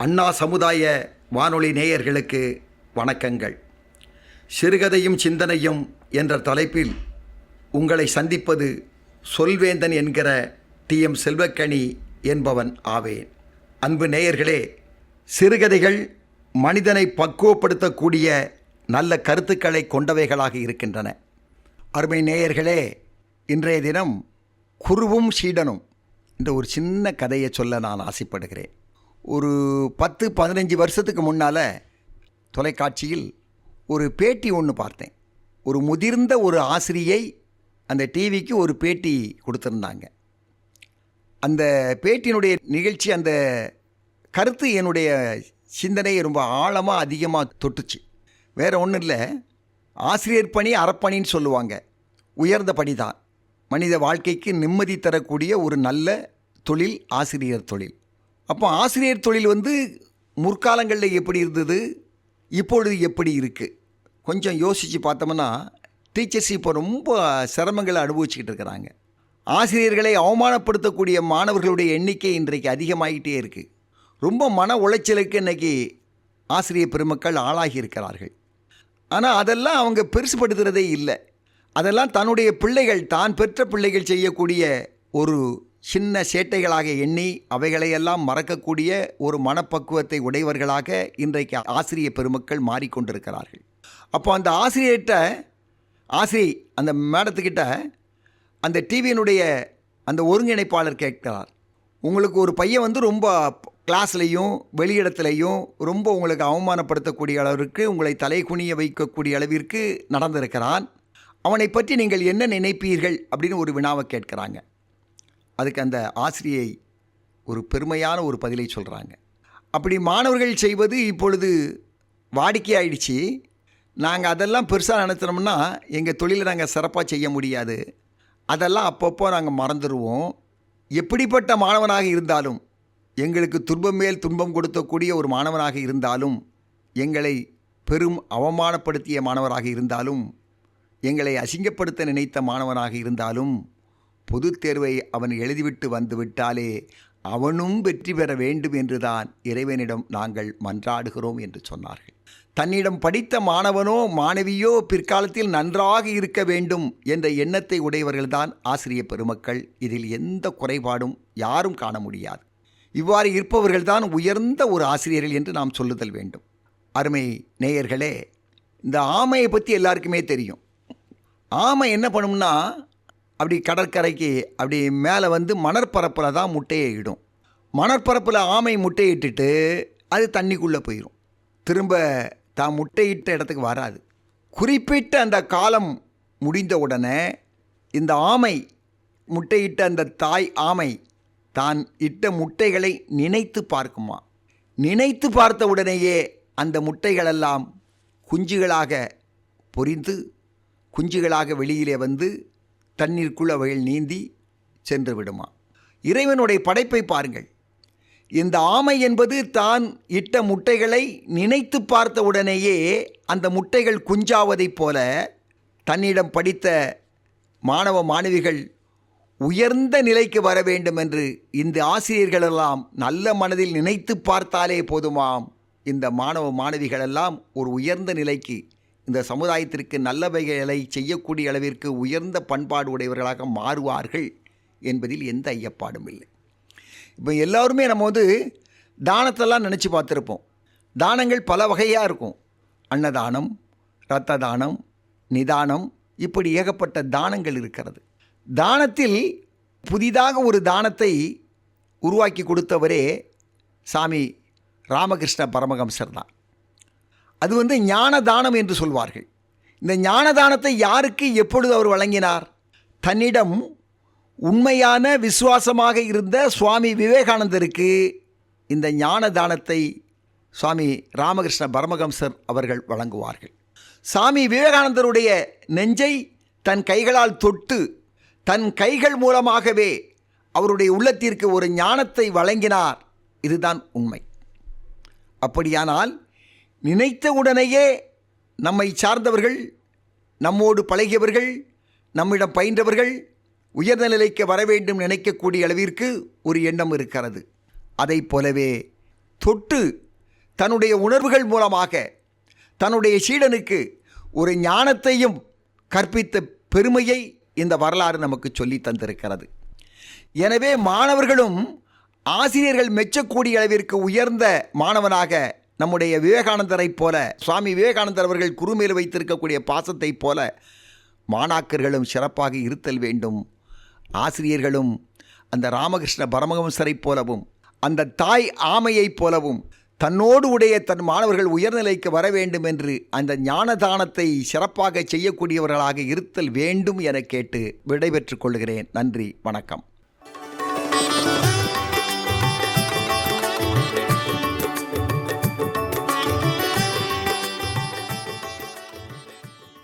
அண்ணா சமுதாய வானொலி நேயர்களுக்கு வணக்கங்கள். சிறுகதையும் சிந்தனையும் என்ற தலைப்பில் உங்களை சந்திப்பது சொல்வேந்தன் என்கிற டி.எம். செல்வக்கனி என்பவன் ஆவேன். அன்பு நேயர்களே, சிறுகதைகள் மனிதனை பக்குவப்படுத்தக்கூடிய நல்ல கருத்துக்களை கொண்டவைகளாக இருக்கின்றன. அருமை நேயர்களே, இன்றைய தினம் குருவும் சீடனும் என்ற ஒரு சின்ன கதையை சொல்ல நான் ஆசைப்படுகிறேன். ஒரு 10-15 வருஷத்துக்கு முன்னால் தொலைக்காட்சியில் ஒரு பேட்டி ஒன்று பார்த்தேன். ஒரு முதிர்ந்த ஒரு ஆசிரியை அந்த டிவிக்கு ஒரு பேட்டி கொடுத்துருந்தாங்க. அந்த பேட்டியினுடைய நிகழ்ச்சி, அந்த கருத்து என்னுடைய சிந்தனையை ரொம்ப ஆழமாக அதிகமாக தொட்டுச்சு. வேறு ஒன்றும் இல்லை, ஆசிரியர் பணி அறப்பணின்னு சொல்லுவாங்க. உயர்ந்த பணி தான். மனித வாழ்க்கைக்கு நிம்மதி தரக்கூடிய ஒரு நல்ல தொழில் ஆசிரியர் தொழில். அப்போ ஆசிரியர் தொழில் முற்காலங்களில் எப்படி இருந்தது, இப்பொழுது எப்படி இருக்குது, கொஞ்சம் யோசித்து பார்த்தோம்னா டீச்சர்ஸ் இப்போ ரொம்ப சிரமங்களை அனுபவிச்சுக்கிட்டு இருக்கிறாங்க. ஆசிரியர்களை அவமானப்படுத்தக்கூடிய மாணவர்களுடைய எண்ணிக்கை இன்றைக்கு அதிகமாகிட்டே இருக்குது. ரொம்ப மன உளைச்சலுக்கு இன்றைக்கி ஆசிரியர் பெருமக்கள் ஆளாகி இருக்கிறார்கள். ஆனால் அதெல்லாம் அவங்க பெருசுப்படுத்துகிறதே இல்லை. அதெல்லாம் தன்னுடைய பிள்ளைகள், தான் பெற்ற பிள்ளைகள் செய்யக்கூடிய ஒரு சின்ன சேட்டைகளாக எண்ணி அவைகளையெல்லாம் மறக்கக்கூடிய ஒரு மனப்பக்குவத்தை உடையவர்களாக இன்றைக்கு ஆசிரியர் பெருமக்கள் மாறிக்கொண்டிருக்கிறார்கள். அப்போ அந்த அந்த மேடத்துக்கிட்ட அந்த டிவியினுடைய அந்த ஒருங்கிணைப்பாளர் கேட்கிறார், உங்களுக்கு ஒரு பையன் ரொம்ப கிளாஸ்லையும் வெளியிடத்துலையும் ரொம்ப உங்களுக்கு அவமானப்படுத்தக்கூடிய அளவிற்கு, உங்களை தலை குனிய வைக்கக்கூடிய அளவிற்கு நடந்திருக்கிறான். அவனை பற்றி நீங்கள் என்ன நினைப்பீர்கள் அப்படின்னு ஒரு வினாவை கேட்குறாங்க. அதுக்கு அந்த ஆசிரியை ஒரு பெருமையான ஒரு பதிலை சொல்கிறாங்க. அப்படி மாணவர்கள் செய்வது இப்பொழுது வாடிக்கையாயிடுச்சு. நாங்கள் அதெல்லாம் பெருசாக நினைத்தோம்னா எங்கள் தொழிலை நாங்கள் சிறப்பாக செய்ய முடியாது. அதெல்லாம் அப்பப்போ நாங்கள் மறந்துடுவோம். எப்படிப்பட்ட மாணவனாக இருந்தாலும், எங்களுக்கு துன்பம் மேல் துன்பம் கொடுக்கக்கூடிய ஒரு மாணவனாக இருந்தாலும், எங்களை பெரும் அவமானப்படுத்திய மாணவராக இருந்தாலும், எங்களை அசிங்கப்படுத்த நினைத்த மாணவனாக இருந்தாலும், பொதுத் தேர்வை அவன் எழுதிவிட்டு வந்துவிட்டாலே அவனும் வெற்றி பெற வேண்டும் என்றுதான் இறைவனிடம் நாங்கள் மன்றாடுகிறோம் என்று சொன்னார்கள். தன்னிடம் படித்த மாணவனோ மாணவியோ பிற்காலத்தில் நன்றாக இருக்க வேண்டும் என்ற எண்ணத்தை உடையவர்கள்தான் ஆசிரியர் பெருமக்கள். இதில் எந்த குறைபாடும் யாரும் காண முடியாது. இவ்வாறு இருப்பவர்கள்தான் உயர்ந்த ஒரு ஆசிரியர்கள் என்று நாம் சொல்லுதல் வேண்டும். அருமை நேயர்களே, இந்த ஆமையை பற்றி எல்லாருக்குமே தெரியும். ஆமை என்ன பண்ணும்னா, அப்படி கடற்கரைக்கு அப்படி மேலே மணற்பரப்பில் தான் முட்டையை இடும். மணற்பரப்பில் ஆமை முட்டையிட்டுட்டு அது தண்ணிக்குள்ளே போயிடும். திரும்ப தான் முட்டையிட்ட இடத்துக்கு வராது. குறிப்பிட்ட அந்த காலம் முடிந்த உடனே இந்த ஆமை முட்டையிட்ட அந்த தாய் ஆமை தான் இட்ட முட்டைகளை நினைத்து பார்க்குமா. நினைத்து பார்த்த உடனேயே அந்த முட்டைகளெல்லாம் குஞ்சுகளாக பொரிந்து குஞ்சுகளாக வெளியிலே தண்ணீருக்குள் அவைகள் நீந்தி சென்று விடுமா. இறைவனுடைய படைப்பை பாருங்கள். இந்த ஆமை என்பது தான் இட்ட முட்டைகளை நினைத்து பார்த்த உடனேயே அந்த முட்டைகள் குஞ்சாவதைப் போல தன்னிடம் படித்த மாணவ மாணவிகள் உயர்ந்த நிலைக்கு வர வேண்டும் என்று இந்த ஆசிரியர்களெல்லாம் நல்ல மனதில் நினைத்து பார்த்தாலே போதுமாம். இந்த மாணவ மாணவிகளெல்லாம் ஒரு உயர்ந்த நிலைக்கு, இந்த சமுதாயத்திற்கு நல்லவைகளை செய்யக்கூடிய அளவிற்கு உயர்ந்த பண்பாடு உடையவர்களாக மாறுவார்கள் என்பதில் எந்த ஐயப்பாடும் இல்லை. இப்போ எல்லோருமே நம்ம தானத்தெல்லாம் நினச்சி பார்த்துருப்போம். தானங்கள் பல வகையாக இருக்கும். அன்னதானம், இரத்த தானம், நிதானம், இப்படி ஏகப்பட்ட தானங்கள் இருக்கிறது. தானத்தில் புதிதாக ஒரு தானத்தை உருவாக்கி கொடுத்தவரே சாமி ராமகிருஷ்ண பரமஹம்சர் தான். அது ஞான தானம் என்று சொல்வார்கள். இந்த ஞான தானத்தை யாருக்கு எப்பொழுது அவர் வழங்கினார்? தன்னிடம் உண்மையான விசுவாசமாக இருந்த சுவாமி விவேகானந்தருக்கு இந்த ஞான தானத்தை சுவாமி ராமகிருஷ்ண பரமஹம்சர் அவர்கள் வழங்குவார்கள். சாமி விவேகானந்தருடைய நெஞ்சை தன் கைகளால் தொட்டு, தன் கைகள் மூலமாகவே அவருடைய உள்ளத்திற்கு ஒரு ஞானத்தை வழங்கினார். இதுதான் உண்மை. அப்படியானால் நினைத்த உடனேயே நம்மை சார்ந்தவர்கள், நம்மோடு பழகியவர்கள், நம்மிடம் பயின்றவர்கள் உயர்ந்த நிலைக்கு வர வேண்டும் நினைக்கக்கூடிய அளவிற்கு ஒரு எண்ணம் இருக்கிறது. அதை போலவே தொட்டு தன்னுடைய உணர்வுகள் மூலமாக தன்னுடைய சீடனுக்கு ஒரு ஞானத்தையும் கற்பித்த பெருமையை இந்த வரலாறு நமக்கு சொல்லி தந்திருக்கிறது. எனவே மாணவர்களும் ஆசிரியர்கள் மெச்சக்கூடிய அளவிற்கு உயர்ந்த மாணவனாக நம்முடைய விவேகானந்தரைப் போல, சுவாமி விவேகானந்தர் அவர்கள் குருமேல் வைத்திருக்கக்கூடிய பாசத்தைப் போல மாணாக்கர்களும் சிறப்பாக இருத்தல் வேண்டும். ஆசிரியர்களும் அந்த ராமகிருஷ்ண பரமஹம்சரைப் போலவும் அந்த தாய் ஆமையைப் போலவும் தன்னோடு உடைய தன் மாணவர்கள் உயர்நிலைக்கு வர வேண்டும் என்று அந்த ஞானதானத்தை சிறப்பாக செய்யக்கூடியவர்களாக இருத்தல் வேண்டும் என கேட்டு விடைபெற்றுக் கொள்கிறேன். நன்றி, வணக்கம்.